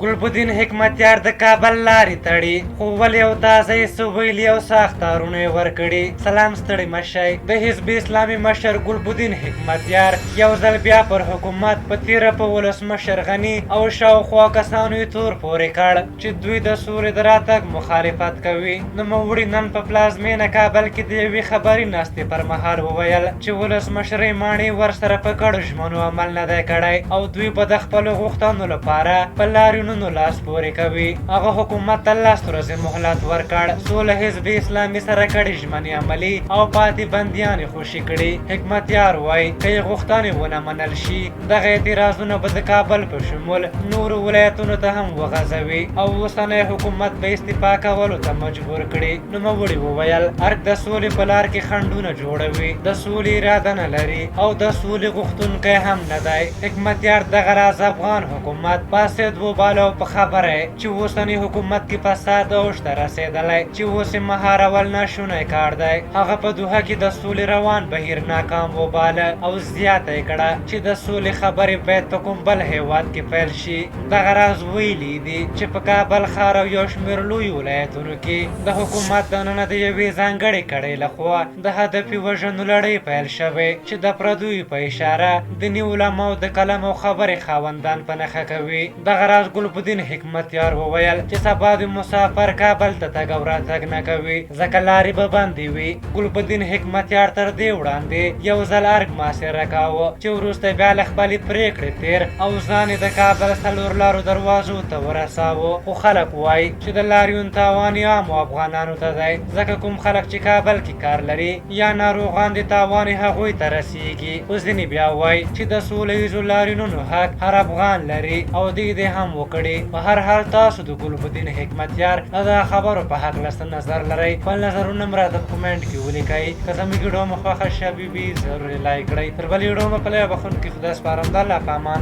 ګلبدین حکمتیار د کابل لارې تړي، خو ولې یو تازه سویل یو ساختارونه یې ورکړي. سلام ستړي مشئ. د حزب اسلامي مشر ګلبدین حکمتیار یو ځل بیا پر حکومت په تیره په ولسمشر غني او شاوخوا کسانو یې تور پورې کړ چې دوی د سولې د راتګ مخالفت کوي. نوموړي نن په پلازمینه کابل کې د یوې خبري ناستې پر مهال وویل چې ولسمشرۍ ماڼۍ ورسره په ګډو ژمنو عمل نه دی کړی او دوی به د خپلو غوښتنو لپاره په لاریونونو لاس پورې کوي. هغه حکومت ته 10 ورځې مهلت ورکړ څو له حزب اسلامي سره کړي ژمنې عملي او پاتې بندیانې خوشي کړي. حکمتیار وایي که یې غوښتنې ونه منل شي دغه اعتراضونه به د کابل په شمول نورو ولایتونو ته هم وغځوي او اوسنی حکومت به استعفا کولو ته مجبور کړي. نوموړي وویل ارګ د سولې په لار کې خنډونه جوړوي، د سولې اراده نه لري او د سولې غوښتونکی هم نه دی. حکمتیار دغه راز افغان حکومت فاسد وباله او په خبره چې اوسنی حکومت کې فساد اوج ته رسېدلی چې اوس یې مهارول ناشونی کار دی. هغه په دوحه کې د سولې روان بهیر ناکام وباله او زیاته یې کړه چې د سولې خبرې باید په کوم بل هیواد کې پیل شي. دغه راز ویلي دي چې په کابل ښار او یو شمېر لویو ولایتونو کې د حکومت دننه د یوې ځانګړې کړۍ لخوا د هدفي وژنو لړۍ پیل شوې چې د پردیو په اشاره دیني علماو د قلم او خبرې خاوندان په نښه کوي. دغه راز ګلبدین حکمتیار وویل چې سبا د مسافر کابل ته تګ او راتګ نه کوي ځکه لارې به بندې وي. ګلبدین حکمتیار تر دې وړاندې یو ځل ارګ محاصره کاوه چې وروسته بیا له خپلې پرېکړې تېر او ځان یې د کابل 4 لارو دروازو ته ورساوه. خو خلک وایي چې د لاریون تاوان یې عامو افغانانو ته دی ځکه کوم خلک چې کابل کې کار لري یا ناروغان د تاوان یې هغوی ته رسیږي. خو ځینې بیا وایي چې د سوله ییزو لاریونونو حق هر افغان لري او دوی دې هم وکړي. په هر حال تاسو د ګلبدین حکمتیار د خبرو په هکله څه نظر لرئ؟ خپل نظرونه هم راته په کومنټ کې ولیکئ. که زموږ ویډیو مو خوښه شوې وي ضروري لایک کړئ. تر بلې ویډیو مو په لویه بخښونکي خدای سپارم. د الله په امان.